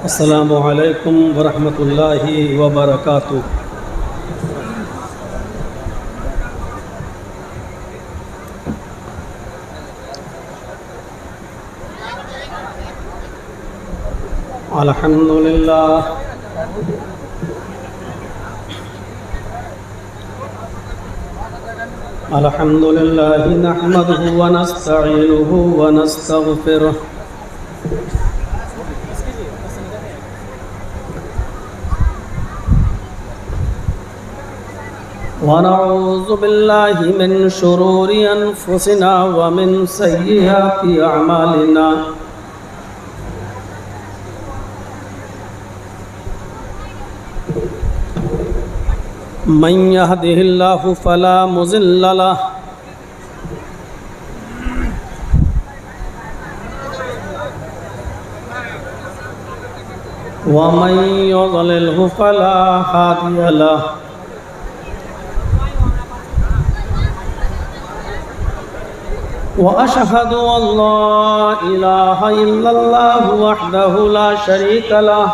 السلام علیکم ورحمۃ اللہ وبرکاتہ۔ الحمد للہ الحمد للہ نحمده ونستعینه ونستغفره ونعوذ باللہ من شرور انفسنا ومن سیئات اعمالنا من يهده الله فلا مضل له ومن يضلله فلا هادي له وأشهد أن لا إله إلا الله وحده لا شريك له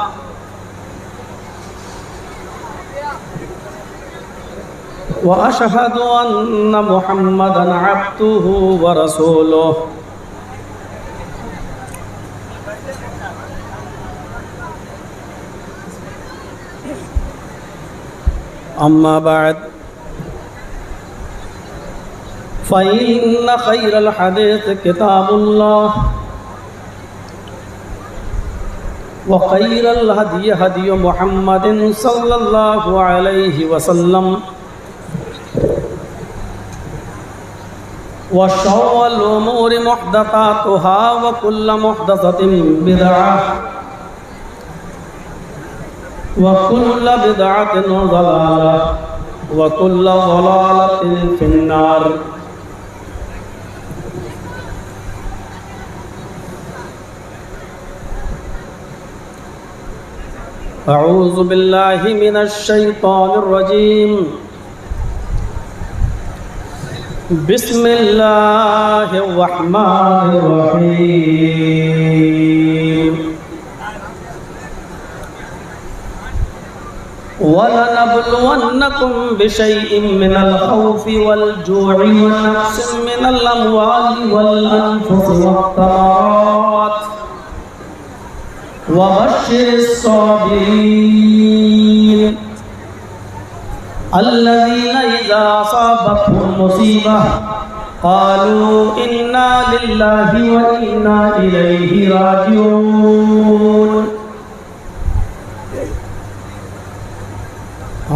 وأشهد أن محمدًا عبده ورسوله أما بعد فإن خير الحديث كتاب الله وخير الهدي هدي محمد صلى الله عليه وسلم وشر الأمور محدثاتها وكل محدثة بدعة وكل بدعة ضلالة وكل ضلالة في النار۔ أعوذ بالله من الشيطان الرجيم، بسم الله الرحمن الرحيم۔ وَلَنَبْلُوَنَّكُمْ بِشَيْءٍ مِّنَ الْخَوْفِ وَالْجُوعِ وَنَقْصٍ مِّنَ الْأَمْوَالِ وَالْأَنفُسِ وَالثَّمَرَاتِ وَبَشِّرِ الصَّابِرِينَ الَّذِينَ إِذَا أَصَابَتْهُمْ مُصِيبَةٌ قَالُوا إِنَّا لِلَّهِ وَإِنَّا إِلَيْهِ راجعون۔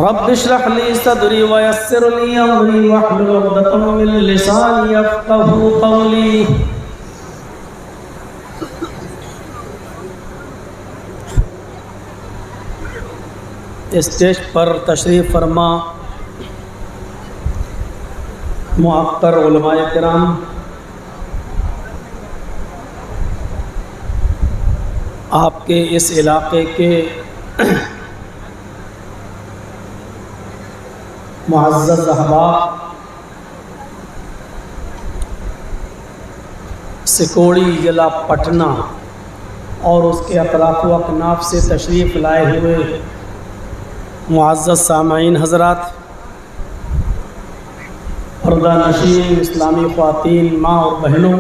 رب اشرح لي صدري ويسر لي أمري واحلل عقدة من لساني يفقهوا قولي۔ اسٹیج پر تشریف فرما معطر علماء کرام، آپ کے اس علاقے کے معزز احباب، سکوڑی ضلع پٹنہ اور اس کے اطراف و اکناف سے تشریف لائے ہوئے معزز سامعین حضرات، پردہ نشین اسلامی خواتین، ماں اور بہنوں،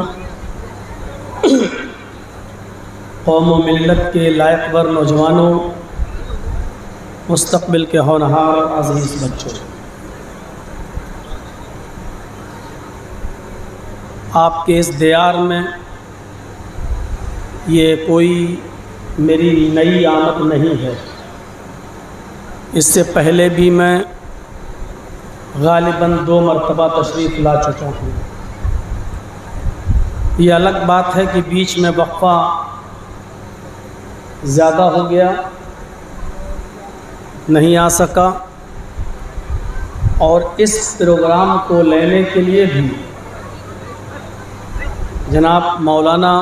قوم و ملت کے لائق ور نوجوانوں، مستقبل کے ہونہار عزیز بچوں، آپ کے اس دیار میں یہ کوئی میری نئی آمد نہیں ہے، اس سے پہلے بھی میں غالباً 2 مرتبہ تشریف لا چکا ہوں۔ یہ الگ بات ہے کہ بیچ میں وقفہ زیادہ ہو گیا، نہیں آ سکا، اور اس پروگرام کو لینے کے لیے بھی جناب مولانا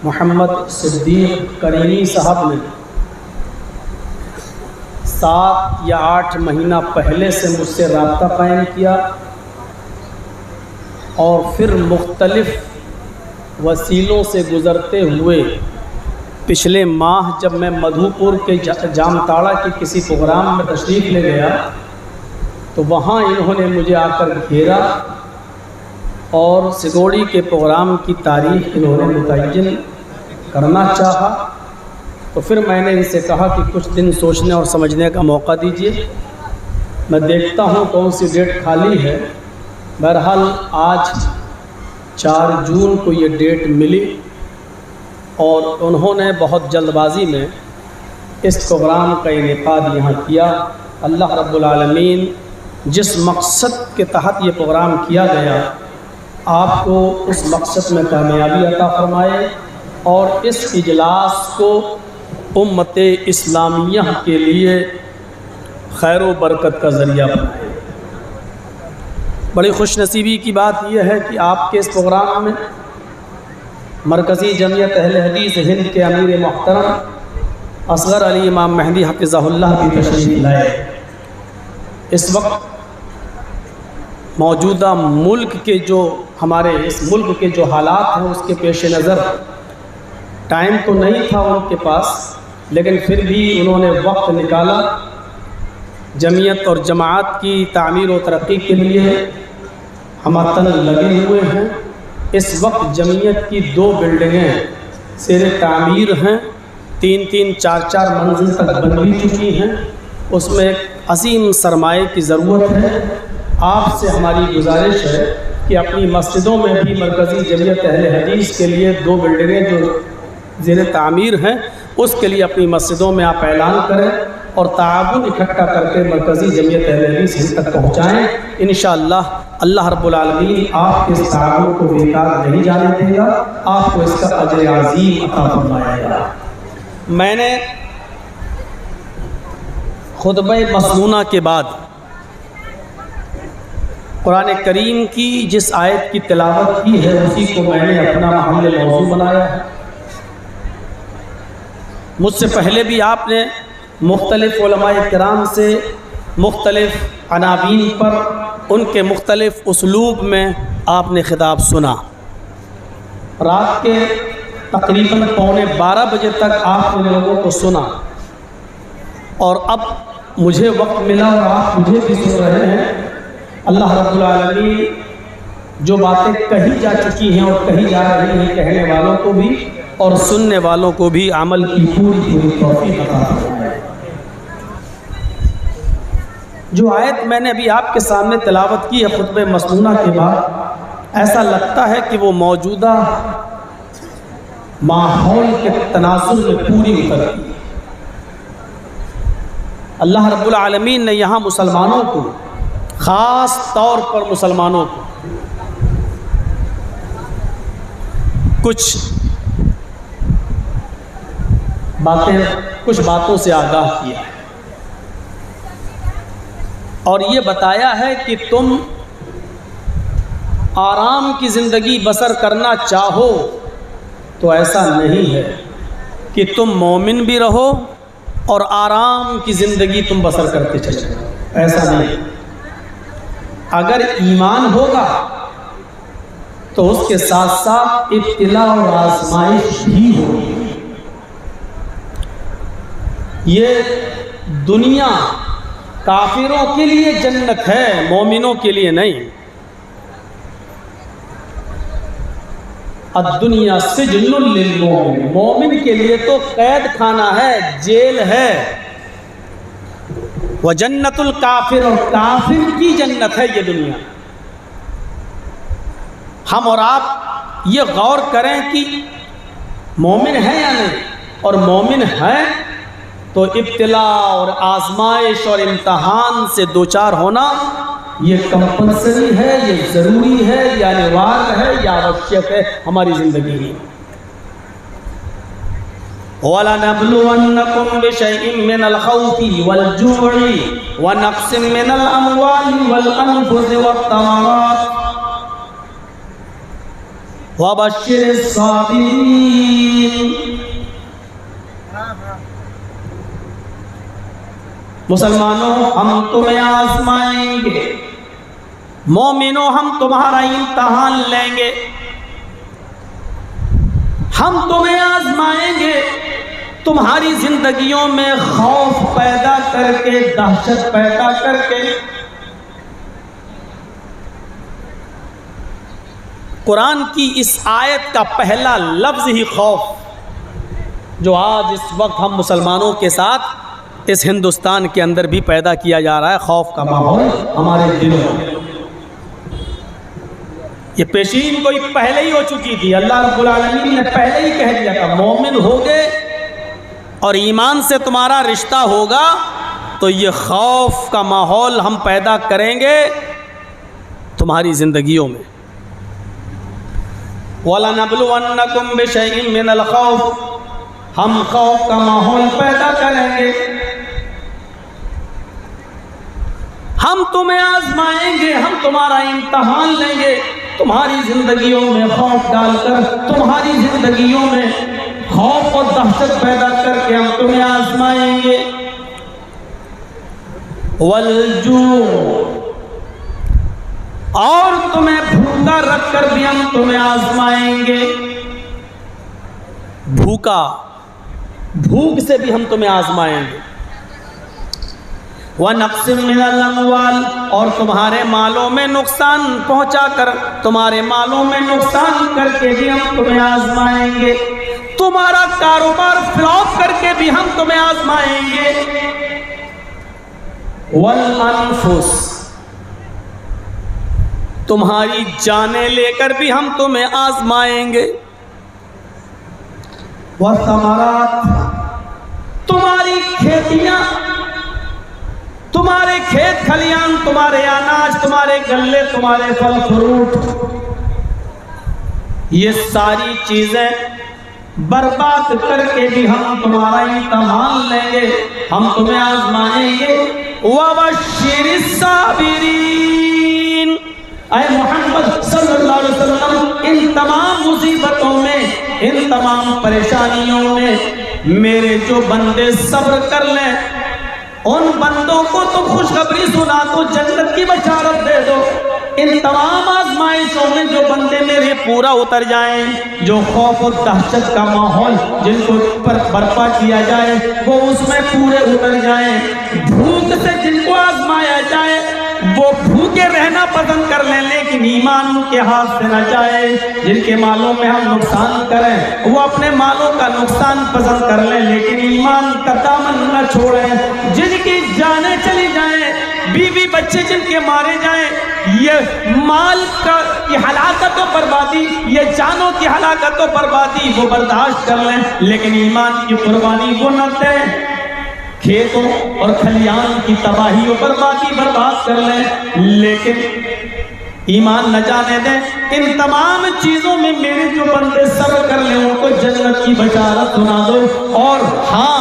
محمد صدیق کریمی صاحب نے 7 یا 8 مہینہ پہلے سے مجھ سے رابطہ قائم کیا، اور پھر مختلف وسیلوں سے گزرتے ہوئے پچھلے ماہ جب میں مدھو پور کے جام تاڑا کے کسی پروگرام میں تشریف لے گیا تو وہاں انہوں نے مجھے آ کر گھیرا اور سگوڑی کے پروگرام کی تاریخ انہوں نے متعین کرنا چاہا۔ تو پھر میں نے ان سے کہا کہ کچھ دن سوچنے اور سمجھنے کا موقع دیجیے، میں دیکھتا ہوں کون سی ڈیٹ خالی ہے۔ بہرحال آج 4 جون کو یہ ڈیٹ ملی اور انہوں نے بہت جلد بازی میں اس پروگرام کا انعقاد یہاں کیا۔ اللہ رب العالمین جس مقصد کے تحت یہ پروگرام کیا گیا آپ کو اس مقصد میں کامیابی عطا فرمائے اور اس اجلاس کو امت اسلامیہ کے لیے خیر و برکت کا ذریعہ بنائے۔ بڑی خوش نصیبی کی بات یہ ہے کہ آپ کے اس پروگرام میں مرکزی جمعیت اہل حدیث ہند کے امیر محترم اصغر علی امام مہدی حفظہ اللہ بھی تشریف لائے۔ اس وقت موجودہ ملک کے جو ہمارے اس ملک کے جو حالات ہیں اس کے پیش نظر ٹائم تو نہیں تھا ان کے پاس، لیکن پھر بھی انہوں نے وقت نکالا جمعیت اور جماعت کی تعمیر و ترقی کے لیے ہم لگے ہوئے ہیں۔ اس وقت جمعیت کی 2 بلڈنگیں زیر تعمیر ہیں، 3-3 4-4 منزل تک بن بھی چکی ہیں۔ اس میں ایک عظیم سرمایے کی ضرورت ہے۔ آپ سے ہماری گزارش ہے کہ اپنی مسجدوں میں بھی مرکزی جمعیت اہل حدیث کے لیے 2 بلڈنگیں جو زیر تعمیر ہیں اس کے لیے اپنی مسجدوں میں آپ اعلان کریں اور تعاون اکٹھا کر کے مرکزی جمعیت اہل حدیث ہند تک پہنچائیں۔ انشاءاللہ اللہ رب العالمین آپ کے اس تعاون کو بیکار نہیں جانے دے گا، آپ کو اس کا اجر عظیم عطا فرمائے گا۔ میں نے خطبہ مسنونہ کے بعد قرآن کریم کی جس آیت کی تلاوت کی ہے اسی کو میں نے اپنا محل موضوع بنایا ہے۔ مجھ سے پہلے بھی آپ نے مختلف علماء کرام سے مختلف عناوین پر ان کے مختلف اسلوب میں آپ نے خطاب سنا۔ رات کے تقریباً 11:15 بجے تک آپ نے لوگوں کو سنا، اور اب مجھے وقت ملا اور آپ مجھے بھی سن رہے ہیں۔ اللہ رب العالمین جو باتیں کہی جا چکی ہیں اور کہی جا رہی ہیں کہنے والوں کو بھی اور سننے والوں کو بھی عمل کی پوری توفیق عطا فرمائے۔ جو آیت میں نے ابھی آپ کے سامنے تلاوت کی ہے خطبہ مسنونہ کے بعد، ایسا لگتا ہے کہ وہ موجودہ ماحول کے تناسب میں پوری اترتی ہے۔ اللہ رب العالمین نے یہاں مسلمانوں کو، خاص طور پر مسلمانوں کو کچھ باتوں سے آگاہ کیا ہے اور یہ بتایا ہے کہ تم آرام کی زندگی بسر کرنا چاہو تو ایسا نہیں ہے کہ تم مومن بھی رہو اور آرام کی زندگی تم بسر کرتے چلو، ایسا نہیں۔ اگر ایمان ہوگا تو اس کے ساتھ ساتھ ابتلا اور آزمائش بھی ہوگی۔ یہ دنیا کافروں کے لیے جنت ہے، مومنوں کے لیے نہیں۔ الدنیا سجن للمومن، مومن کے لیے تو قید خانہ ہے، جیل ہے۔ وجنت الکافر، اور کافر کی جنت ہے یہ دنیا۔ ہم اور آپ یہ غور کریں کہ مومن ہے یا نہیں، اور مومن ہے تو ابتلا اور آزمائش اور امتحان سے دوچار ہونا یہ کمپلسری ہے، یہ ضروری ہے، یہ انوار ہے، یہ آوشیک ہے ہماری زندگی میں۔ وَلَنَبْلُوَنَّكُمْ بِشَيْءٍ مِّنَ الْخَوْفِ وَالْجُوعِ وَنَقْصٍ مِّنَ الْأَمْوَالِ وَالْأَنفُسِ وَالثَّمَرَاتِ وَبَشِّرِ الصَّابِرِينَ۔ مسلمانوں ہم تمہیں آزمائیں گے، مومنوں ہم تمہارا امتحان لیں گے، ہم تمہیں آزمائیں گے، تمہاری زندگیوں میں خوف پیدا کر کے، دہشت پیدا کر کے۔ قرآن کی اس آیت کا پہلا لفظ ہی خوف، جو آج اس وقت ہم مسلمانوں کے ساتھ اس ہندوستان کے اندر بھی پیدا کیا جا رہا ہے، خوف کا ماحول ہمارے دلوں میں۔ یہ پیشین کوئی پہلے ہی ہو چکی تھی، اللہ رب العالمین نے پہلے ہی کہہ دیا تھا، مومن ہوگے اور ایمان سے تمہارا رشتہ ہوگا تو یہ خوف کا ماحول ہم پیدا کریں گے تمہاری زندگیوں میں۔ وَلَنَبْلُوَنَّكُمْ بِشَيْءٍ مِّنَ الْخَوْفِ، ہم خوف کا ماحول پیدا کریں گے، ہم تمہیں آزمائیں گے، ہم تمہارا امتحان لیں گے، تمہاری زندگیوں میں خوف ڈال کر، تمہاری زندگیوں میں خوف اور دہشت پیدا کر کے ہم تمہیں آزمائیں گے۔ وَالْجُوعَ، اور تمہیں بھوکا رکھ کر بھی ہم تمہیں آزمائیں گے، بھوک سے بھی ہم تمہیں آزمائیں گے۔ وَنَقْصٍ مِّنَ الْأَمْوَالِ، اور تمہارے مالوں میں نقصان پہنچا کر، تمہارے مالوں میں نقصان کر کے بھی ہم تمہیں آزمائیں گے، تمہارا کاروبار فلاپ کر کے بھی ہم تمہیں آزمائیں گے۔ وَالْأَنفُسِ، تمہاری جانیں لے کر بھی ہم تمہیں آزمائیں گے۔ وَالثَّمَرَاتِ، تمہاری کھیتیاں، تمہارے کھیت کھلیان، تمہارے اناج، تمہارے غلے، تمہارے پھل فروٹ، یہ ساری چیزیں برباد کر کے بھی ہم تمہارا امتحان لیں گے، ہم تمہیں آزمائیں گے۔ وَبَشِّرِ الصَّابِرِينَ، اے محمد صلی اللہ علیہ وسلم، ان تمام مصیبتوں میں، ان تمام پریشانیوں میں میرے جو بندے صبر کر لیں، ان بندوں کو تم خوشخبری سنا دو، جنت کی بشارت دے دو۔ ان تمام آزمائشوں میں جو بندے میرے پورا اتر جائیں، جو خوف و دہشت کا ماحول جن کو پر برپا کیا جائے وہ اس میں پورے اتر جائیں، بھوک سے جن کو آزمایا جائے وہ بھوکے رہنا پسند کر لیں لیکن ایمان ان کے ہاتھ سے نہ جائے، جن کے مالوں میں ہم نقصان کریں وہ اپنے مالوں کا نقصان پسند کر لیں لیکن ایمان کا دامن نہ چھوڑیں، جن کی جانیں چلی جائیں، بیوی بچے جن کے مارے جائیں، یہ مال کی ہلاکت و بربادی، یہ جانوں کی ہلاکت و بربادی وہ برداشت کر لیں لیکن ایمان کی قربانی وہ نہ دیں، کھیتوں اور کھلیان کی تباہی و بربادی برباد کر لیں لیکن ایمان نہ جانے دیں۔ ان تمام چیزوں میں میرے جو بندے صبر کر لیں ان کو جنت کی بشارت سنا دو۔ اور ہاں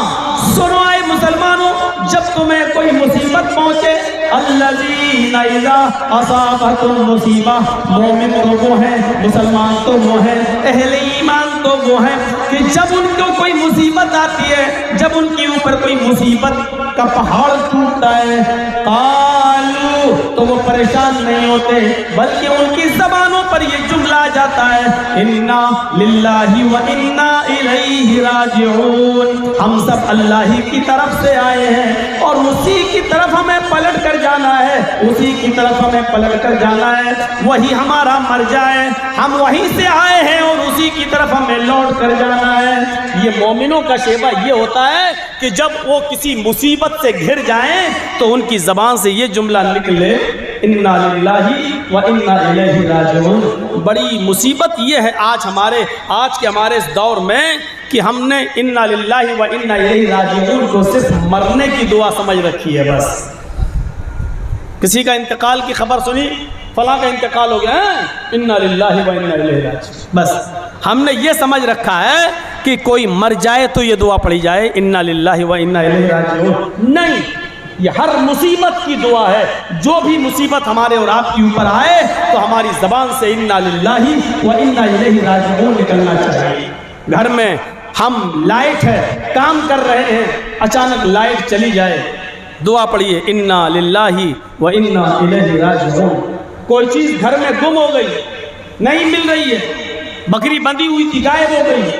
سنو اے مسلمانوں، جب تمہیں کوئی مصیبت پہنچے، الذین اذا اصابتهم مصیبہ، مومن تو وہ ہیں، مسلمان تو وہ ہیں، اہل ایمان تو وہ ہیں کہ جب ان کو کوئی مصیبت آتی ہے، جب ان کے اوپر کوئی مصیبت کا پہاڑ ٹوٹتا ہے، قالوا، تو وہ پریشان نہیں ہوتے بلکہ ان کی زبانوں پر یہ جملہ آ جاتا ہے، انا للہ و انا الیہ راجعون، ہم سب اللہ ہی کی طرف سے آئے ہیں اور اسی کی طرف ہمیں پلٹ کر جانا ہے، اسی کی طرف ہمیں پلٹ کر جانا ہے، وہی ہمارا مرجع ہے، ہم وہیں سے آئے ہیں اور اسی کی طرف ہمیں لوٹ کر جانا ہے۔ یہ مومنوں کا شیبہ یہ ہوتا ہے کہ جب وہ کسی مصیبت سے گھر جائیں تو ان کی زبان سے یہ جملہ نکلے، انا للہ و انا الیہ راجعون۔ بڑی مصیبت یہ ہے آج کے ہمارے اس دور میں کہ ہم نے انا للہ و انا الیہ راجعون کو صرف مرنے کی دعا سمجھ رکھی ہے۔ بس کسی کا انتقال کی خبر سنی، فلاں کا انتقال ہو گیا، انا للہ و انا الیہ راجعون، بس ہم نے یہ سمجھ رکھا ہے کہ کوئی مر جائے تو یہ دعا پڑھی جائے، انا للہ و انا الیہ راجعون۔ نہیں، یہ ہر مصیبت کی دعا ہے، جو بھی مصیبت ہمارے اور آپ کے اوپر آئے تو ہماری زبان سے انا للہ و انا الیہ راجعون نکلنا چاہیے۔ گھر میں ہم لائٹ ہے، کام کر رہے ہیں، اچانک لائٹ چلی جائے، دعا پڑھیے انا للہ و انا الیہ راجعون۔ کوئی چیز گھر میں گم ہو گئی، نہیں مل رہی ہے، بکری بندھی ہوئی تھی غائب ہو گئی،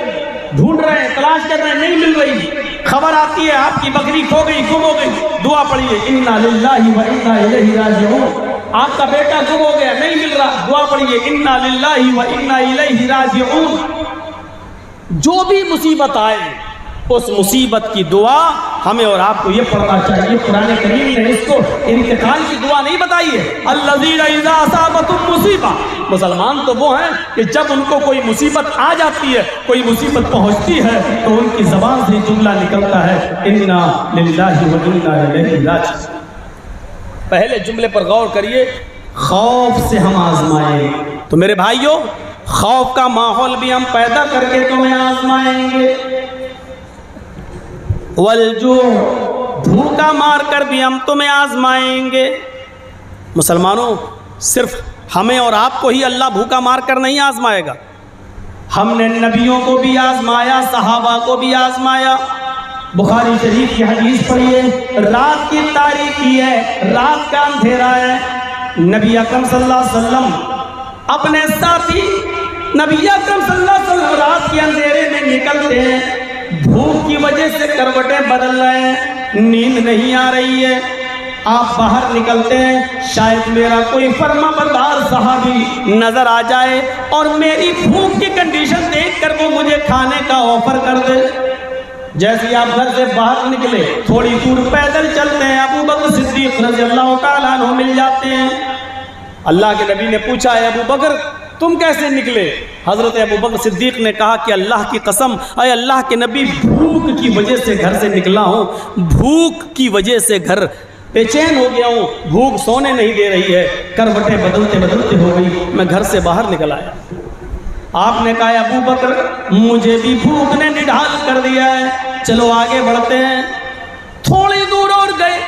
ڈھونڈ رہے ہیں، تلاش کر رہے ہیں، نہیں مل رہی، خبر آتی ہے آپ کی بکری کھو گئی، گم ہو گئی، دعا پڑھیے انا للہ و انا الیہ راجعون۔ آپ کا بیٹا گم ہو گیا، نہیں مل رہا، دعا پڑھیے انا للہ و انا الیہ راجعون۔ جو بھی مصیبت آئے اس مصیبت کی دعا ہمیں اور آپ کو یہ پڑھنا چاہیے۔ قرآن کریم نے اس کو انتقال کی دعا نہیں بتائی ہے، الذین اذا اصابتهم مصیبہ۔ مسلمان تو وہ ہیں کہ جب ان کو کوئی مصیبت آ جاتی ہے، کوئی مصیبت پہنچتی ہے، تو ان کی زبان سے جملہ نکلتا ہے انا للہ و انا الیہ راجعون۔ پہلے جملے پر غور کریے، خوف سے ہم آزمائیں۔ تو میرے بھائیوں، خوف کا ماحول بھی ہم پیدا کر کے تمہیں آزمائیں گے، والجوع، بھوکا مار کر بھی ہم تمہیں آزمائیں گے۔ مسلمانوں، صرف ہمیں اور آپ کو ہی اللہ بھوکا مار کر نہیں آزمائے گا، ہم نے نبیوں کو بھی آزمایا، صحابہ کو بھی آزمایا۔ بخاری شریف کی حدیث پڑھیے، رات کی تاریکی ہے، رات کا اندھیرا ہے، نبی اکرم صلی اللہ علیہ وسلم اپنے ساتھی نبی اکرم صلی اللہ علیہ وسلم رات کے اندھیرے میں نکلتے ہیں، بھوک کی وجہ سے کروٹیں بدل رہے ہیں، نیند نہیں آ رہی ہے، آپ باہر نکلتے ہیں، شاید میرا کوئی فرما بردار صحابی نظر آ جائے اور میری بھوک کی کنڈیشن دیکھ کر وہ مجھے کھانے کا آفر کر دے۔ جیسے ہی آپ گھر سے باہر نکلے، تھوڑی دور پیدل چلتے ہیں، ابو بکر صدیق رضی اللہ تعالیٰ عنہ مل جاتے ہیں۔ اللہ کے نبی نے پوچھا، اے ابو بکر تم کیسے نکلے؟ حضرت ابو بکر صدیق نے کہا کہ اللہ کی قسم، اے اللہ کے نبی، بھوک کی وجہ سے گھر سے نکلا ہوں، بھوک کی وجہ سے گھر بے چین ہو گیا ہوں، بھوک سونے نہیں دے رہی ہے، کروٹیں بدلتے بدلتے ہو گئی، میں گھر سے باہر نکل آیا۔ آپ نے کہا ابو بکر مجھے بھی بھوک نے نڈھال کر دیا ہے، چلو آگے بڑھتے ہیں۔ تھوڑی دور اور گئے،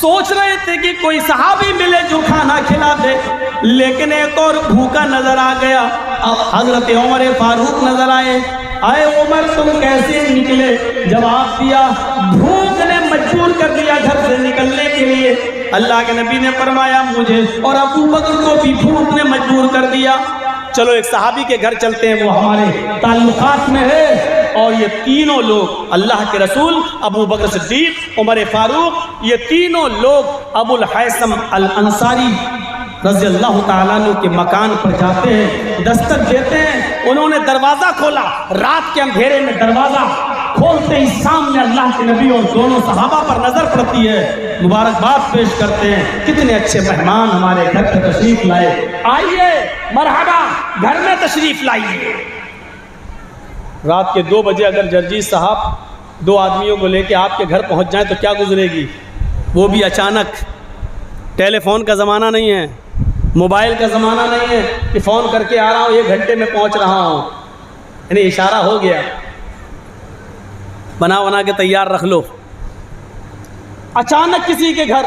سوچ رہے تھے کہ کوئی صحابی ملے جو کھانا کھلا دے، لیکن ایک اور بھوکا نظر آ گیا۔ اب حضرت عمر فاروق نظر آئے، اے عمر تم کیسے نکلے؟ جواب دیا، بھوک نے مجبور کر دیا گھر سے نکلنے کے لیے۔ اللہ کے نبی نے فرمایا مجھے اور ابو بکر کو بھی بھوک نے مجبور کر دیا، چلو ایک صحابی کے گھر چلتے ہیں، وہ ہمارے تعلقات میں ہے۔ اور یہ تینوں لوگ، اللہ کے رسول، ابو بکر صدیق، عمر فاروق، یہ تینوں لوگ ابو الحیثم الانصاری رضی اللہ تعالیٰ عنہ کے مکان پر جاتے ہیں، دستک دیتے ہیں۔ انہوں نے دروازہ کھولا، رات کے اندھیرے میں دروازہ کھولتے ہی سامنے اللہ کے نبی اور دونوں صحابہ پر نظر پڑتی ہے، مبارکباد پیش کرتے ہیں، کتنے اچھے مہمان ہمارے گھر پہ تشریف لائے، آئیے مرحبا، گھر میں تشریف لائیے۔ رات کے 2 بجے اگر جرجیت صاحب 2 آدمیوں کو لے کے آپ کے گھر پہنچ جائیں تو کیا گزرے گی؟ وہ بھی اچانک۔ ٹیلی فون کا زمانہ نہیں ہے، موبائل کا زمانہ نہیں ہے کہ فون کر کے آ رہا ہوں 1 گھنٹے میں پہنچ رہا ہوں، یعنی اشارہ ہو گیا، بنا کے تیار رکھ لو۔ اچانک کسی کے گھر،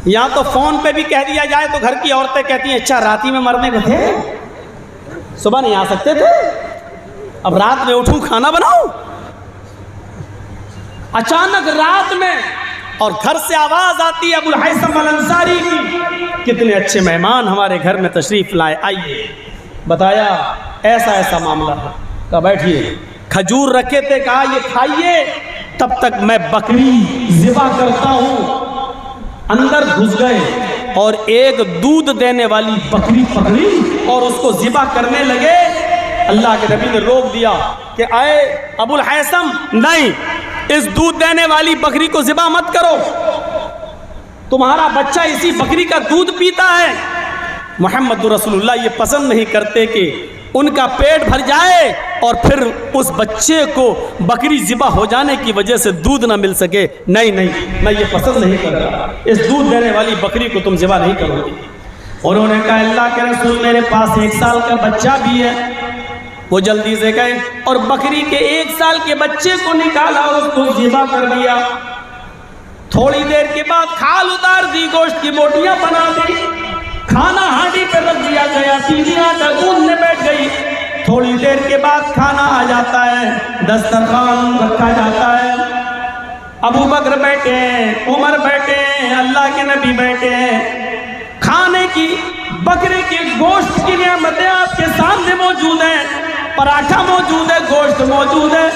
یا تو فون پہ بھی کہہ دیا جائے تو گھر کی عورتیں کہتی ہیں اچھا رات ہی میں مرنے کو تھے، صبح نہیں آ سکتے تھے، اب رات میں اٹھوں کھانا بناؤں۔ اچانک رات میں، اور گھر سے آواز آتی ہے ابو الحیثم الانصاری کی، کتنے اچھے مہمان ہمارے گھر میں تشریف لائے، آئیے۔ بتایا ایسا ایسا معاملہ ہے، کہا بیٹھیے، کھجور رکھے تھے، کہا یہ کھائیے تب تک میں بکری ذبح کرتا ہوں۔ اندر گھس گئے اور ایک دودھ دینے والی بکری پکڑی اور اس کو ذبح کرنے لگے۔ اللہ کے نبی نے روک دیا کہ اے ابو الحیثم، نہیں، اس دودھ دینے والی بکری کو ذبح مت کرو، تمہارا بچہ اسی بکری کا دودھ پیتا ہے۔ محمد رسول اللہ یہ پسند نہیں کرتے کہ ان کا پیٹ بھر جائے اور پھر اس بچے کو بکری ذبح ہو جانے کی وجہ سے دودھ نہ مل سکے۔ نہیں، میں یہ پسند نہیں کرتا، اس دودھ دینے والی بکری کو تم ذبح نہیں کرو گے۔ انہوں نے کہا اللہ کے رسول میرے پاس 1 سال کا بچہ بھی ہے۔ وہ جلدی سے گئے اور بکری کے 1 سال کے بچے کو نکالا اور اس کو ذبح کر دیا۔ تھوڑی دیر کے بعد کھال اتار دی، گوشت کی بوٹیاں بنا دی، کھانا ہانڈی پہ رکھ دیا گیا، تیلیاں گوندنے بیٹھ گئی۔ تھوڑی دیر کے بعد کھانا آ جاتا ہے، دسترخوان رکھا جاتا ہے۔ ابو بکر بیٹھے ہیں، عمر بیٹھے ہیں، اللہ کے نبی بیٹھے ہیں، کھانے کی بکرے کے گوشت کی نعمتیں آپ کے سامنے موجود ہیں، پراٹھا موجود ہے، گوشت موجود ہے۔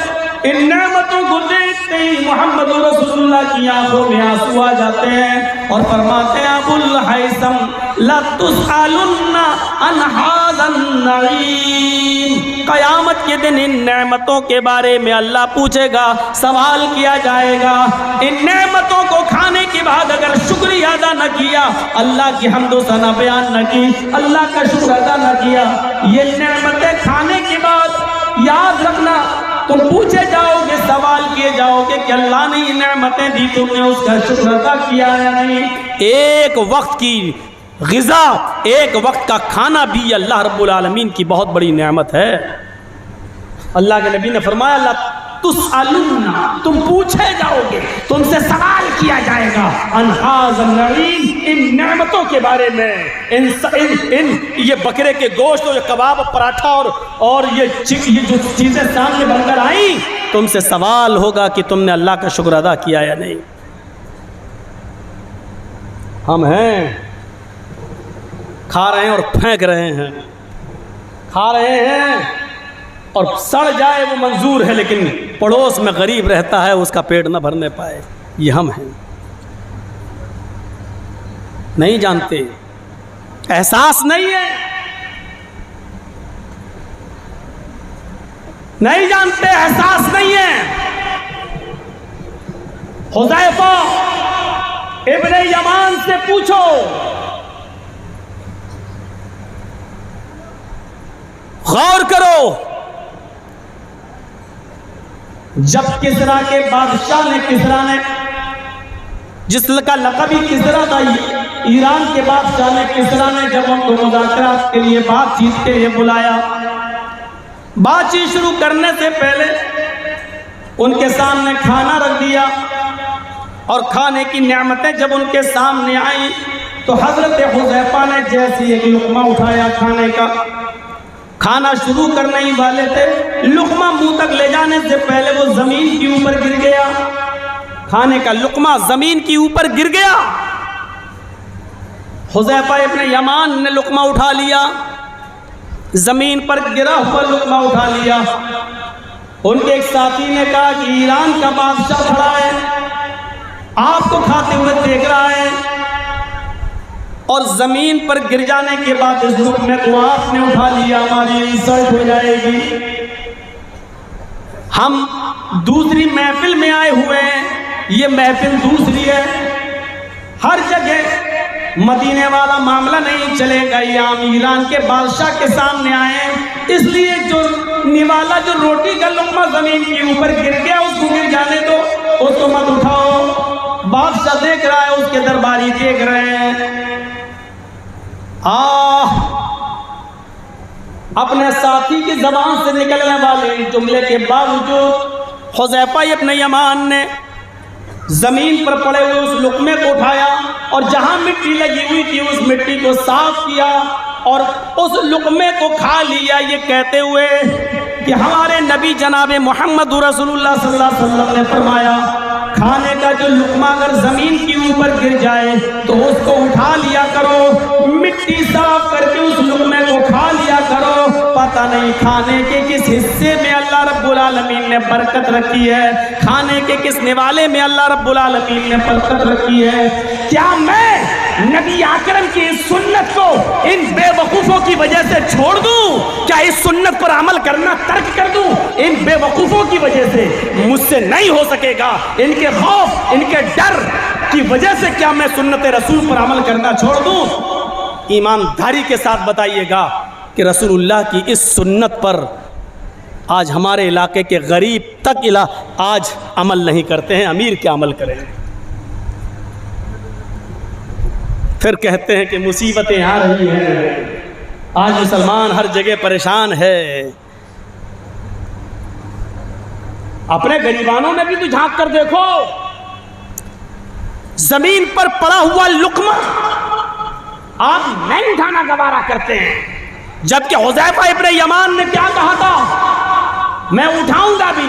ان نعمتوں کو دیکھتے ہی محمد رسول اللہ کی آنکھوں میں آنسو آ جاتے ہیں اور فرماتے ہیں ابو الہیثم لَتُسْأَلُنَّ عَنْ هَذَا النَّعِيمِ، قیامت کے دن ان نعمتوں کے بارے میں اللہ پوچھے گا، سوال کیا جائے گا۔ ان نعمتوں کو کھانے کے بعد اگر شکریہ ادا نہ کیا، اللہ کی حمد و ثنا بیان نہ کی، اللہ کا شکر ادا نہ کیا، یہ نعمتیں کھانے کے بعد یاد رکھنا تم پوچھے جاؤ گے، سوال کیے جاؤ گے کہ اللہ نے یہ نعمتیں دی، تم نے اس کا شکر ادا کیا یا نہیں۔ ایک وقت کی غذا، ایک وقت کا کھانا بھی اللہ رب العالمین کی بہت بڑی نعمت ہے۔ اللہ کے نبی نے فرمایا اللہ تسألون، تم پوچھے جاؤ گے، تم سے سوال کیا جائے گا عن ھذا النعیم، ان نعمتوں کے بارے میں، یہ بکرے کے گوشت اور کباب اور پراٹھا اور یہ جو چیزیں سامنے بن کر آئیں، تم سے سوال ہوگا کہ تم نے اللہ کا شکر ادا کیا یا نہیں۔ ہم ہیں کھا رہے ہیں اور پھینک رہے ہیں، کھا رہے ہیں اور سڑ جائے وہ منظور ہے، لیکن پڑوس میں غریب رہتا ہے اس کا پیٹ نہ بھرنے پائے، یہ ہم ہیں۔ نہیں جانتے، احساس نہیں ہے، نہیں جانتے، احساس نہیں ہے۔ حذیفہ ابن یمان سے پوچھو، غور کرو، جب کسریٰ کے بادشاہ نے، کسریٰ نے جس کا لقب ہی کسریٰ تھا، ایران کے بادشاہ نے، کسریٰ نے جب ان کو مذاکرات کے لیے، بات چیت کے لیے بلایا، بات چیت شروع کرنے سے پہلے ان کے سامنے کھانا رکھ دیا، اور کھانے کی نعمتیں جب ان کے سامنے آئیں تو حضرت حذیفہ نے جیسے ایک لقمہ اٹھایا کھانے کا، کھانا شروع کرنے ہی والے تھے، لقمہ منہ تک لے جانے سے پہلے وہ زمین کے اوپر گر گیا، کھانے کا لقمہ زمین کے اوپر گر گیا۔ حذیفہ ابن یمان نے لقمہ اٹھا لیا، زمین پر گرا ہوا لقمہ اٹھا لیا۔ ان کے ایک ساتھی نے کہا کہ ایران کا بادشاہ کھڑا ہے، آپ کو کھاتے ہوئے دیکھ رہا ہے، اور زمین پر گر جانے کے بعد اس لقمے کو آپ نے اٹھا لیا، ہماری انسلٹ ہو جائے گی۔ ہم دوسری محفل میں آئے ہوئے ہیں، یہ محفل دوسری ہے، ہر جگہ مدینے والا معاملہ نہیں چلے گا، یہ ہم ایران کے بادشاہ کے سامنے آئے ہیں، اس لیے جو نوالا، جو روٹی کا لقمہ زمین کے اوپر گر گیا، اس کو گر جانے دو، اس کو مت اٹھاؤ۔ بادشاہ دیکھ رہا ہے، اس کے درباری دیکھ رہے ہیں۔ اپنے ساتھی کی زبان سے نکلنے والے جملے کے باوجود حذیفہ ابن یمان نے زمین پر پڑے ہوئے اس لقمے کو اٹھایا اور جہاں مٹی لگی ہوئی تھی اس مٹی کو صاف کیا اور اس لقمے کو کھا لیا، یہ کہتے ہوئے کہ ہمارے نبی جناب محمد رسول اللہ صلی اللہ علیہ وسلم نے فرمایا کھانے کا جو لقمہ اگر زمین کے اوپر گر جائے تو اس کو اٹھا لیا کرو، مٹی صاف کر کے اس لقمے کو کھا لیا کرو۔ پتہ نہیں کھانے کے کس حصے میں اللہ رب العالمین نے برکت رکھی ہے، کھانے کے کس نوالے میں اللہ رب العالمین نے برکت رکھی ہے۔ کیا میں نبی اکرم کی اس سنت کو ان بے وقوفوں کی وجہ سے چھوڑ دوں؟ کیا اس سنت پر عمل کرنا ترک کر دوں؟ ان بے وقوفوں کی وجہ سے مجھ سے نہیں ہو سکے گا، ان کے خوف، ان کے ڈر کی وجہ سے کیا میں سنت رسول پر عمل کرنا چھوڑ دوں؟ ایمانداری کے ساتھ بتائیے گا کہ رسول اللہ کی اس سنت پر آج ہمارے علاقے کے غریب تک آج عمل نہیں کرتے ہیں، امیر کیا عمل کریں؟ پھر کہتے ہیں کہ مصیبتیں آ رہی ہیں، آج مسلمان ہر جگہ پریشان ہے۔ اپنے غریبانوں میں بھی تو جھانک کر دیکھو، زمین پر پڑا ہوا لقمہ آپ نہیں اٹھانا گوارا کرتے ہیں، جبکہ حذیفہ ابن یمان نے کیا کہا تھا؟ میں اٹھاؤں گا بھی،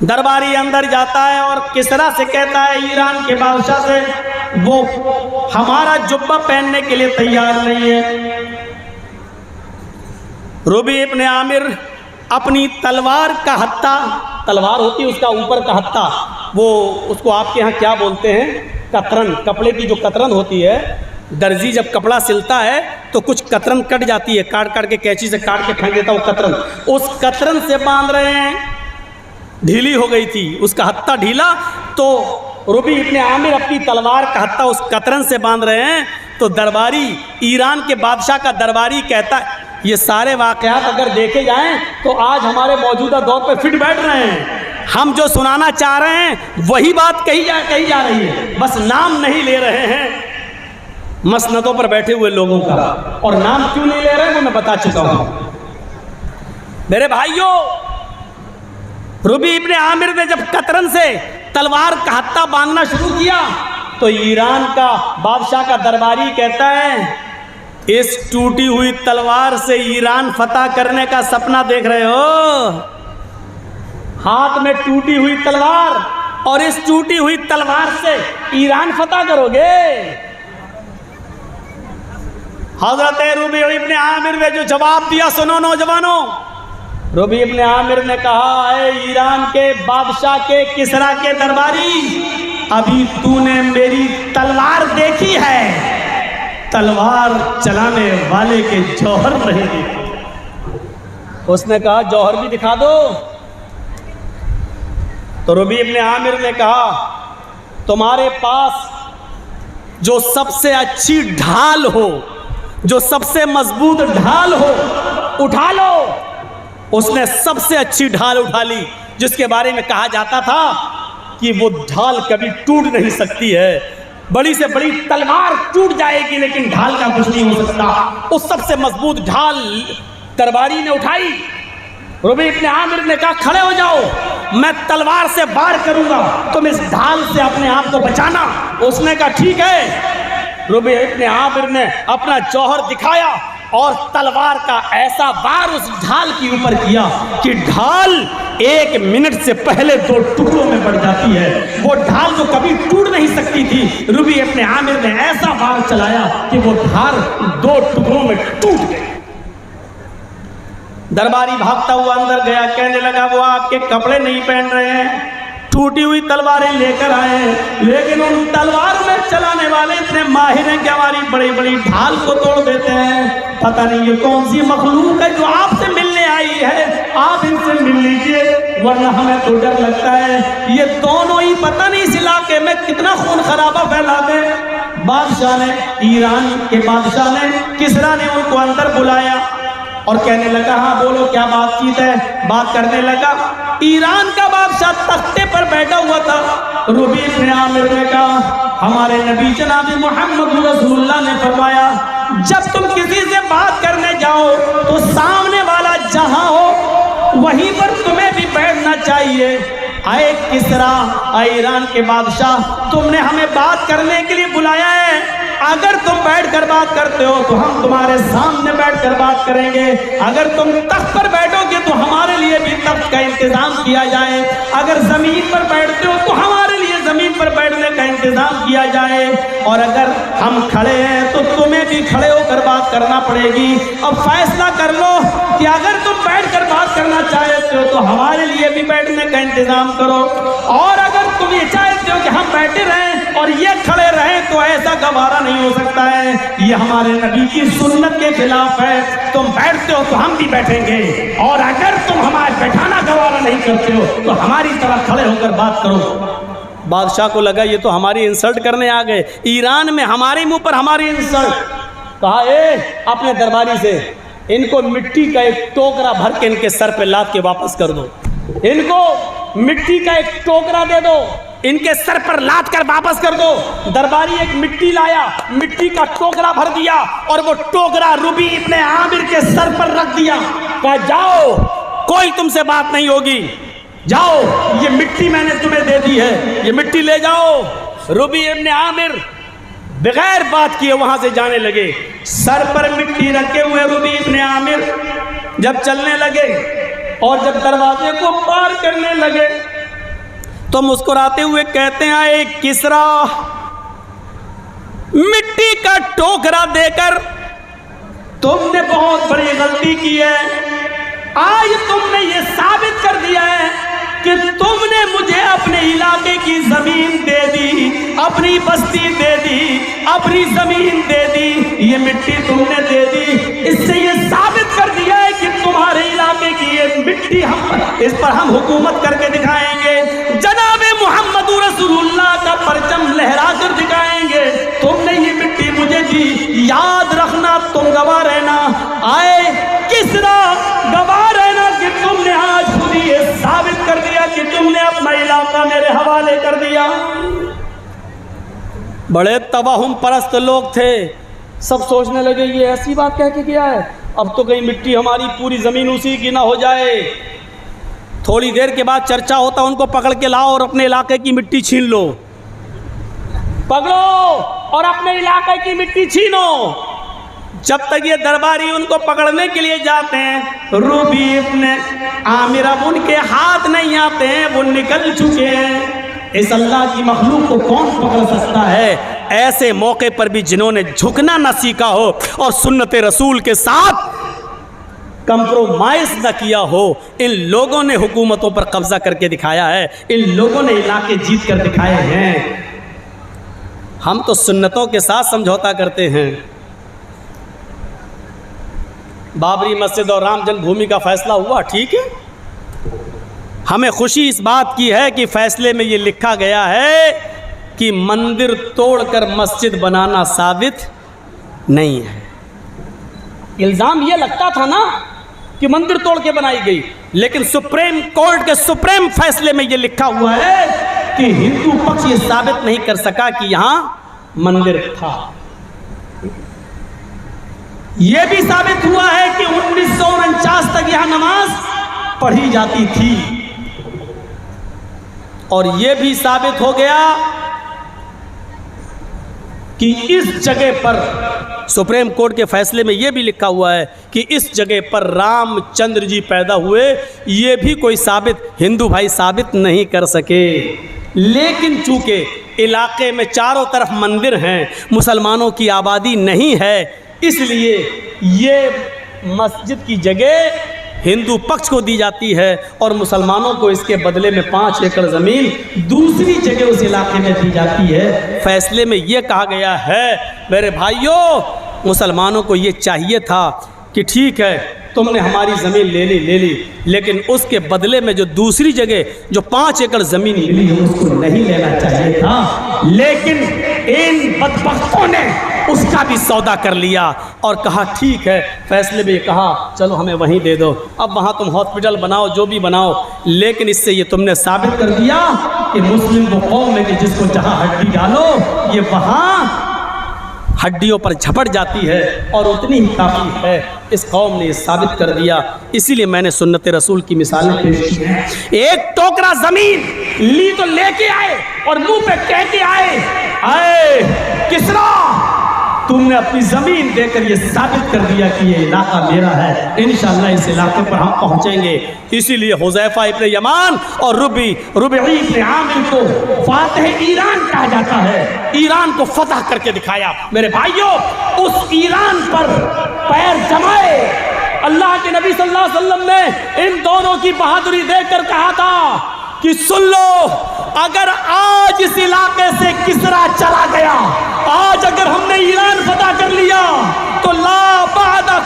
درباری اندر جاتا ہے اور کسرا سے کہتا ہے ایران کے بادشاہ سے وہ ہمارا جبہ پہننے کے لیے تیار نہیں ہے۔ ربیع ابن عامر اپنی تلوار کا ہتھا، تلوار ہوتی ہے اس کا اوپر کا ہتھا، وہ اس کو آپ کے ہاں کیا بولتے ہیں، قطرن، کپڑے کی جو قطرن ہوتی ہے، درزی جب کپڑا سلتا ہے تو کچھ قطرن کٹ جاتی ہے، کاٹ کے کینچی سے کاٹ کے پھینک دیتا وہ قطرن، اس قطرن سے باندھ رہے ہیں، ڈھیلی ہو گئی تھی اس کا ہتھا ڈھیلا، تو ربیع ابن عامر اپنی تلوار کا ہتھا اس قطرن سے باندھ رہے ہیں، تو درباری، ایران کے بادشاہ کا درباری کہتا ہے یہ سارے واقعات اگر دیکھے جائیں تو آج ہمارے موجودہ دور پہ فٹ بیٹھ رہے ہیں، ہم جو سنانا چاہ رہے ہیں وہی بات کہی جا رہی ہے، بس نام نہیں لے رہے ہیں مسندوں پر بیٹھے ہوئے لوگوں کا، اور نام کیوں نہیں لے رہے وہ میں بتا چکا ہوں۔ میرے بھائیوں، ربیع ابن عامر نے جب قطرن سے تلوار کا ہتھا باندھنا شروع کیا تو ایران کا بادشاہ کا درباری کہتا ہے اس ٹوٹی ہوئی تلوار سے ایران فتح کرنے کا سپنا دیکھ رہے ہو؟ ہاتھ میں ٹوٹی ہوئی تلوار، اور اس ٹوٹی ہوئی تلوار سے ایران فتح کرو گے؟ حضرت ربیع ابن عامر نے جو جواب دیا سنو نوجوانوں۔ ربیع ابن عامر نے کہا اے ایران کے بادشاہ کے کسرا کے درباری، ابھی تو نے میری تلوار دیکھی ہے، تلوار چلانے والے کے جوہر نہیں دیکھے۔ اس نے کہا جوہر بھی دکھا دو۔ تو ربیع ابن عامر نے کہا تمہارے پاس جو سب سے اچھی ڈھال ہو، جو سب سے مضبوط ڈھال ہو، اٹھا لو۔ اس نے سب سے اچھی ڈھال اٹھا لی، جس کے بارے میں کہا جاتا تھا کہ وہ ڈھال کبھی ٹوٹ نہیں سکتی ہے، بڑی سے بڑی تلوار ٹوٹ جائے گی لیکن ڈھال کا کچھ نہیں ہو سکتا۔ اس سب سے مضبوط ڈھال درباری نے اٹھائی۔ ربیع ابن عامر نے کہا کھڑے ہو جاؤ، میں تلوار سے وار کروں گا، تم اس ڈھال سے اپنے آپ کو بچانا۔ اس نے کہا ٹھیک ہے۔ ربیع ابن عامر نے اپنا جوہر دکھایا اور تلوار کا ایسا وار اس ڈھال کے اوپر کیا کہ ڈھال 1 منٹ سے پہلے 2 ٹکڑوں میں بڑھ جاتی ہے۔ وہ ڈھال جو کبھی ٹوٹ نہیں سکتی تھی، ربیع ابن عامر نے ایسا وار چلایا کہ وہ ڈھال 2 ٹکڑوں میں ٹوٹ گئی۔ درباری بھاگتا ہوا اندر گیا، کہنے لگا وہ آپ کے کپڑے نہیں پہن رہے ہیں، ٹوٹی ہوئی تلواریں لے کر آئے ہیں، لیکن ان تلوار میں چلانے والے اتنے ماہر ہیں کہ ہماری بڑی بڑی ڈھال کو توڑ دیتے ہیں۔ پتہ نہیں یہ کون سی مخلوق ہے جو آپ سے ملنے آئی ہے، آپ ان سے مل لیجئے ورنہ ہمیں تو ڈر لگتا ہے یہ دونوں ہی پتہ نہیں اس علاقے میں کتنا خون خرابہ پھیلا دیں۔ بادشاہ نے، ایران کے بادشاہ نے، کسرا نے ان کو اندر بلایا اور کہنے لگا ہاں بولو کیا بات چیت ہے۔ بات کرنے لگا۔ ایران کا بادشاہ تختے پر بیٹھا ہوا تھا۔ ربیع ابن عامر نے کہا ہمارے نبی جناب محمد رسول اللہ نے فرمایا جب تم کسی سے بات کرنے جاؤ تو سامنے والا جہاں ہو وہیں پر تمہیں بھی بیٹھنا چاہیے۔ اے کسرا، اے ایران کے بادشاہ، تم نے ہمیں بات کرنے کے لیے بلایا ہے، اگر تم بیٹھ کر بات کرتے ہو تو ہم تمہارے سامنے بیٹھ کر بات کریں گے، اگر تم تخت پر بیٹھو گے تو ہمارے لیے بھی تخت کا انتظام کیا جائے، اگر زمین پر بیٹھتے ہو تو ہمارے لیے زمین پر بیٹھنے کا انتظام کیا جائے، اور اگر ہم کھڑے ہیں تو تمہیں بھی کھڑے ہو کر بات کرنا پڑے گی۔ اب فیصلہ کر لو کہ اگر تم بیٹھ کر بات کرنا چاہتے ہو تو ہمارے لیے بھی بیٹھنے کا انتظام کرو، اور اگر تم یہ چاہتے ہو کہ ہم بیٹھے رہیں اور یہ کھڑے رہیں تو ایسا گوارا نہیں ہو سکتا ہے، یہ ہمارے نبی کی سنت کے خلاف ہے۔ تم بیٹھتے ہو تو ہم بھی بیٹھیں گے، اور اگر تم ہمارے بیٹھانا گوارا نہیں کرتے ہو تو ہماری طرح کھڑے ہو کر بات کرو۔ بادشاہ کو لگا یہ تو ہماری انسلٹ کرنے آ گئے، ایران میں ہمارے منہ پر ہماری انسلٹ۔ کہا اپنے درباری سے ان کو مٹی کا ایک ٹوکرا بھر کے ان کے سر پہ لاد کے واپس کر دو، ان کو مٹی کا ایک ٹوکرا دے دو، ان کے سر پر لاد کر واپس کر دو۔ درباری ایک مٹی لایا، مٹی کا ٹوکرا بھر دیا اور وہ ٹوکرا ربیع ابن عامر کے سر پر رکھ دیا۔ کہا جاؤ، کوئی تم سے بات نہیں ہوگی، جاؤ، یہ مٹی میں نے تمہیں دے دی ہے، یہ مٹی لے جاؤ۔ ربیع ابن عامر بغیر بات کیے وہاں سے جانے لگے، سر پر مٹی رکھے ہوئے ربیع ابن عامر جب چلنے لگے اور جب دروازے کو پار کرنے لگے تو مسکراتے ہوئے کہتے ہیں اے کسرا، مٹی کا ٹوکرا دے کر تم نے بہت بڑی غلطی کی ہے. آج تم نے یہ ثابت کر دیا ہے کہ تم نے مجھے اپنے علاقے کی زمین دے دی، اپنی بستی دے دی، اپنی زمین دے دی، یہ مٹی تم نے دے دی. اس سے یہ ثابت کر دیا ہے کہ تمہارے علاقے کی یہ مٹی اس پر ہم حکومت کر کے دکھائیں گے، جناب محمد رسول اللہ کا پرچم لہرا کر دکھائیں گے. تم نے یہ مٹی مجھے دی، یاد رکھنا، تم گواہ رہنا. آئے کسرا، گواہ رہنا کہ تم نے آج خود یہ ثابت کر دیا کہ تم نے اپنا علاقہ میرے حوالے کر دیا. بڑے توہم پرست لوگ تھے، سب سوچنے لگے یہ ایسی بات کہہ کے گیا ہے، اب تو کہیں مٹی ہماری پوری زمین اسی کی نہ ہو جائے. تھوڑی دیر کے بعد چرچا ہوتا، ان کو پکڑ کے لاؤ اور اپنے علاقے کی مٹی چھین لو، پکڑو اور اپنے علاقے کی مٹی چھینو. جب تک یہ درباری ان کو پکڑنے کے لیے جاتے ہیں، روبی ابن عامر اب ان کے ہاتھ نہیں آتے ہیں، وہ نکل چکے ہیں. اس اللہ کی مخلوق کو کون پکڑ سکتا ہے؟ ایسے موقع پر بھی جنہوں نے جھکنا نہ سیکھا ہو اور سنت رسول کے ساتھ کمپرومائز نہ کیا ہو، ان لوگوں نے حکومتوں پر قبضہ کر کے دکھایا ہے، ان لوگوں نے علاقے جیت کر دکھائے ہیں. ہم تو سنتوں کے ساتھ سمجھوتا کرتے ہیں. بابری مسجد اور رام جنم بھومی کا فیصلہ ہوا، ٹھیک ہے، ہمیں خوشی اس بات کی ہے کہ فیصلے میں یہ لکھا گیا ہے کہ مندر توڑ کر مسجد بنانا ثابت نہیں ہے. الزام یہ لگتا تھا نا کہ مندر توڑ کے بنائی گئی، لیکن سپریم کورٹ کے سپریم فیصلے میں یہ لکھا ہوا ہے کہ ہندو پکش یہ ثابت نہیں کر سکا کہ یہاں مندر تھا. یہ بھی ثابت ہوا ہے کہ 1949 تک یہاں نماز پڑھی جاتی تھی، اور یہ بھی ثابت ہو گیا کہ اس جگہ پر سپریم کورٹ کے فیصلے میں یہ بھی لکھا ہوا ہے کہ اس جگہ پر رام چندر جی پیدا ہوئے. یہ بھی کوئی ثابت ہندو بھائی ثابت نہیں کر سکے. لیکن چونکہ علاقے میں چاروں طرف مندر ہیں، مسلمانوں کی آبادی نہیں ہے، اس لیے یہ مسجد کی جگہ ہندو پکش کو دی جاتی ہے اور مسلمانوں کو اس کے بدلے میں 5 ایکڑ زمین دوسری جگہ اس علاقے میں دی جاتی ہے. فیصلے میں یہ کہا گیا ہے میرے بھائیوں، مسلمانوں کو یہ چاہیے تھا کہ ٹھیک ہے تم نے ہماری زمین لے لی، لیکن اس کے بدلے میں جو دوسری جگہ جو 5 ایکڑ زمین ملی ہے اس کو نہیں لینا چاہیے تھا. لیکن ان بدبختوں نے اس کا بھی سودا کر لیا اور کہا ٹھیک ہے. فیصلے میں یہ کہا چلو ہمیں وہیں دے دو، اب وہاں تم ہاسپٹل بناؤ، جو بھی بناؤ، لیکن اس سے یہ تم نے ثابت کر دیا کہ مسلم وہ قوم ہے کہ جس کو جہاں ہڈی ڈالو یہ وہاں ہڈیوں پر جھپٹ جاتی ہے اور اتنی ہی کافی ہے. اس قوم نے یہ ثابت کر دیا. اسی لیے میں نے سنت رسول کی مثالیں پیش کی ہیں. ایک ٹوکرا زمین لی تو لے کے آئے اور منہ پہ کہہ کے آئے اے کسرا، تم نے اپنی زمین دے کر یہ ثابت کر دیا کہ یہ علاقہ میرا ہے. انشاءاللہ اس علاقے پر ہم پہنچیں گے. اسی لیے حذیفہ ابن یمان اور ربعی ابن عامر کو فاتح ایران کہا جاتا ہے. ایران کو فتح کر کے دکھایا. میرے بھائیوں، اس ایران پر پیر جمائے اللہ کے نبی صلی اللہ علیہ وسلم نے ان دونوں کی بہادری دیکھ کر کہا تھا کہ سن لو، اگر آج اس علاقے سے کسرا چلا گیا، آج اگر ہم نے ایران فتح کر لیا تو لا بعدہ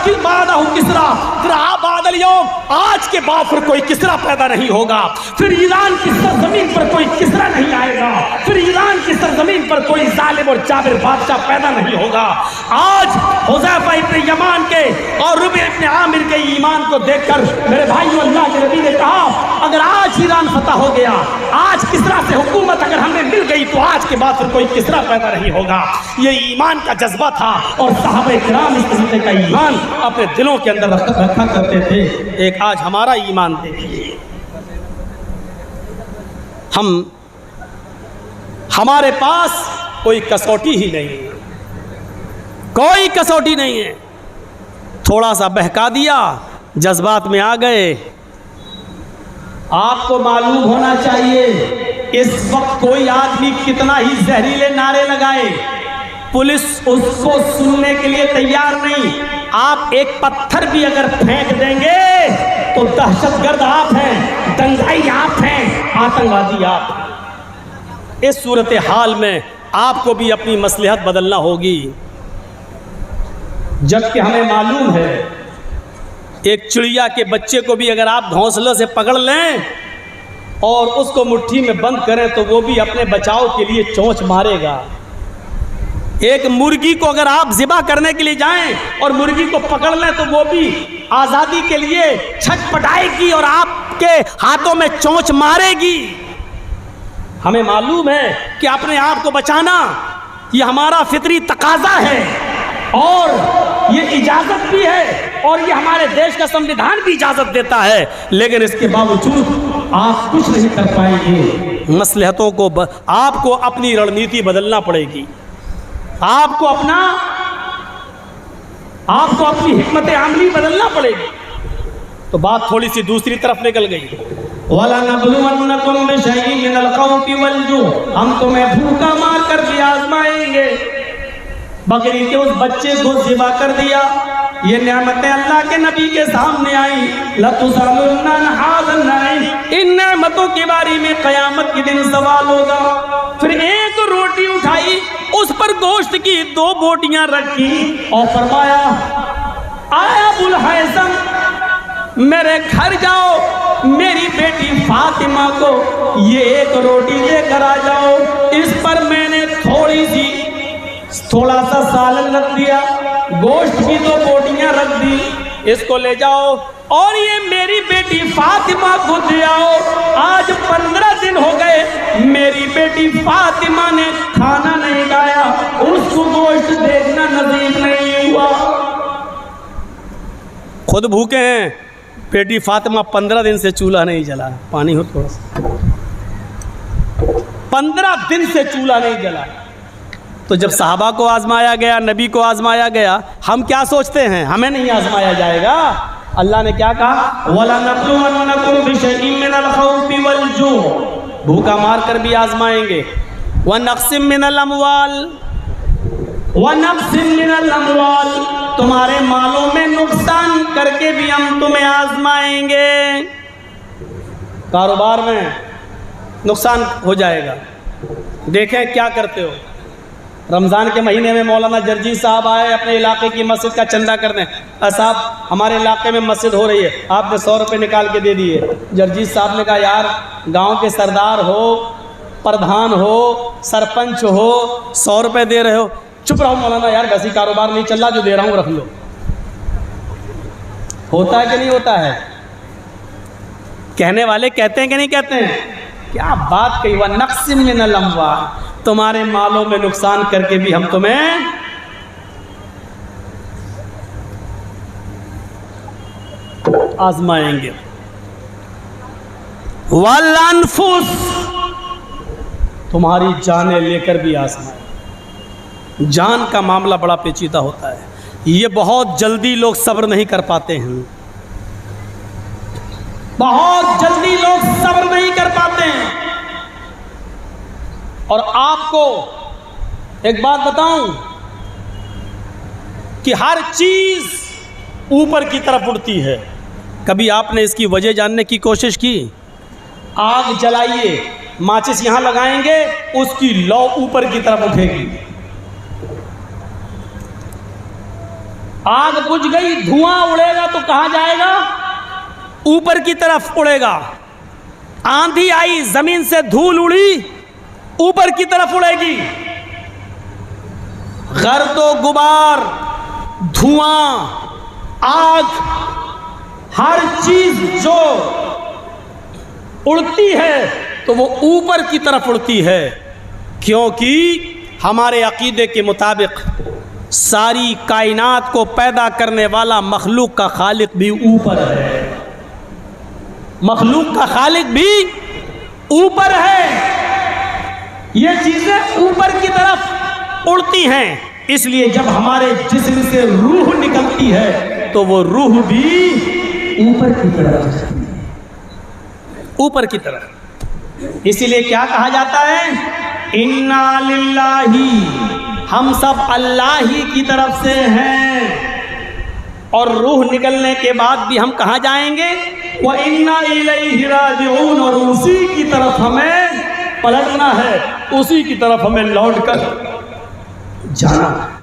کسرا، پھر بعد الیوم، آج کے بعد پھر کوئی کسرا پیدا نہیں ہوگا. پھر ایران کی سرزمین پر کوئی کسرا نہیں آئے گا. پھر ایران کی سرزمین پر کوئی ظالم اور جابر بادشاہ پیدا نہیں ہوگا. آج حذیفہ ابن یمان کے اور ربیع ابن عامر کے ایمان کو دیکھ کر میرے بھائیو، اللہ کے نبی نے کہا اگر آج ایران فتح ہو گیا، آج کسرا سے حکومت اگر ہمیں مل گئی تو آج کے بعد پھر کوئی کسرا پیدا نہیں ہوگا. یہ ایمان کا جذبہ تھا اور صحابہ کرام اس طریقے کا ایمان اپنے دلوں کے اندر رکھا کرتے تھے. ایک آج ہمارا ایمان دیکھیے، ہمارے پاس کوئی کسوٹی ہی نہیں ہے، کوئی کسوٹی نہیں ہے. تھوڑا سا بہکا دیا، جذبات میں آ گئے. آپ کو معلوم ہونا چاہیے اس وقت کوئی آدمی کتنا ہی زہریلے نعرے لگائے، پولیس اس کو سننے کے لیے تیار نہیں۔ آپ ایک پتھر بھی اگر پھینک دیں گے تو دہشت گرد آپ ہیں، دنگائی آپ ہیں، آتنکوادی آپ ہیں۔ اس صورتحال میں آپ کو بھی اپنی مصلحت بدلنا ہوگی، جبکہ ہمیں معلوم ہے ایک چڑیا کے بچے کو بھی اگر آپ گھونسلے سے پکڑ لیں اور اس کو مٹھی میں بند کریں تو وہ بھی اپنے بچاؤ کے لیے چونچ مارے گا۔ ایک مرغی کو اگر آپ ذبح کرنے کے لیے جائیں اور مرغی کو پکڑ لیں تو وہ بھی آزادی کے لیے چھٹ پٹائے گی اور آپ کے ہاتھوں میں چونچ مارے گی۔ ہمیں معلوم ہے کہ اپنے آپ کو بچانا یہ ہمارا فطری تقاضا ہے اور یہ اجازت بھی ہے اور یہ ہمارے دیش کا سمویدھان بھی اجازت دیتا ہے، لیکن اس کے باوجود آپ کچھ نہیں کر پائیں گے۔ مصلحتوں کو آپ کو اپنی رڑنیتی بدلنا پڑے گی، آپ کو اپنی حکمت عملی بدلنا پڑے گی۔ تو بات تھوڑی سی دوسری طرف نکل گئی۔ وَلَنَبْلُوَنَّكُمْ بِشَيْءٍ مِّنَ الْخَوْفِ وَالْجُوعِ، ہم تمہیں بھوکا مار کر بھی آزمائیں گے۔ بکری کے اس بچے کو ذبح کر دیا، یہ نعمتیں اللہ کے نبی کے سامنے آئیں۔ لَتُسْأَلُنَّ عَنْ هَٰذَا النَّعِيمِ، ان نعمتوں کے بارے میں قیامت کے دن سوال ہوگا۔ پھر ایک روٹی اٹھائی، اس پر گوشت کی 2 بوٹیاں رکھی اور فرمایا، آیا ابو الحیثم میرے گھر جاؤ، میری بیٹی فاطمہ کو یہ ایک روٹی دے کر آ جاؤ، اس پر میں نے تھوڑا سا سالن رکھ دیا، گوشت کی 2 بوٹیاں رکھ دی، اس کو لے جاؤ اور یہ میری بیٹی فاطمہ کو دے آؤ۔ آج 15 دن ہو گئے میری بیٹی فاطمہ نے کھانا نہیں کھایا، اس کو گوشت دیکھنا نصیب نہیں ہوا۔ خود بھوکے ہیں، بیٹی فاطمہ 15 دن سے چولہا نہیں جلا، پانی ہو تھوڑا سا، 15 دن سے چولہا نہیں جلا۔ تو جب صحابہ کو آزمایا گیا، نبی کو آزمایا گیا، ہم کیا سوچتے ہیں ہمیں نہیں آزمایا جائے گا؟ اللہ نے کیا کہا؟ وَلَنَبْلُوَنَّكُمْ بِشَيْءٍ مِّنَ الْخَوْفِ وَالْجُوعِ، بھوکا مار کر بھی آزمائیں گے۔ وَنَقْصٍ مِّنَ الْأَمْوَالِ، وَنَقْصٍ مِّنَ الْأَمْوَالِ، تمہارے مالوں میں نقصان کر کے بھی ہم تمہیں آزمائیں گے۔ کاروبار میں نقصان ہو جائے گا، دیکھیں کیا کرتے ہو۔ رمضان کے مہینے میں مولانا جرجی صاحب آئے اپنے علاقے کی مسجد کا چندہ کرنے، صاحب ہمارے علاقے میں مسجد ہو رہی ہے، آپ نے 100 روپے نکال کے دے دیے۔ جرجی صاحب نے کہا یار گاؤں کے سردار ہو، پردھان ہو، سرپنچ ہو، 100 روپے دے رہے ہو، چپ رہو مولانا یار، ویسی کاروبار نہیں چل رہا، جو دے رہا ہوں رکھ لو۔ ہوتا ہے کہ نہیں ہوتا ہے؟ کہنے والے کہتے ہیں کہ نہیں کہتے ہیں؟ کیا بات کہی، وَنَقْصٍ مِّنَ الْأَمْوَالِ، تمہارے مالوں میں نقصان کر کے بھی ہم تمہیں آزمائیں گے۔ وَالْأَنفُسِ، تمہاری جانیں لے کر بھی آزمائیں۔ جان کا معاملہ بڑا پیچیدہ ہوتا ہے، یہ بہت جلدی لوگ صبر نہیں کر پاتے ہیں، بہت جلدی لوگ صبر نہیں کر پاتے ہیں۔ اور آپ کو ایک بات بتاؤں کہ ہر چیز اوپر کی طرف اڑتی ہے۔ کبھی آپ نے اس کی وجہ جاننے کی کوشش کی؟ آگ جلائیے، ماچس یہاں لگائیں گے، اس کی لو اوپر کی طرف اٹھے گی۔ آگ بجھ گئی، دھواں اڑے گا تو کہاں جائے گا؟ اوپر کی طرف اڑے گا۔ آندھی آئی، زمین سے دھول اڑی، اوپر کی طرف اڑے گی۔ گرد و غبار، دھواں، آگ، ہر چیز جو اڑتی ہے تو وہ اوپر کی طرف اڑتی ہے، کیونکہ ہمارے عقیدے کے مطابق ساری کائنات کو پیدا کرنے والا مخلوق کا خالق بھی اوپر ہے، مخلوق کا خالق بھی اوپر ہے۔ یہ چیزیں اوپر کی طرف اڑتی ہیں، اس لیے جب ہمارے جسم سے روح نکلتی ہے تو وہ روح بھی اوپر کی طرف، اوپر کی طرف۔ اسی لیے کیا کہا جاتا ہے؟ انا للہ، ہم سب اللہ ہی کی طرف سے ہیں، اور روح نکلنے کے بعد بھی ہم کہاں جائیں گے؟ وَإِنَّا إِلَيْهِ رَاجِعُونَ، اور اسی کی طرف ہمیں پلٹنا ہے، اسی کی طرف ہمیں لوٹ کر جانا ہے۔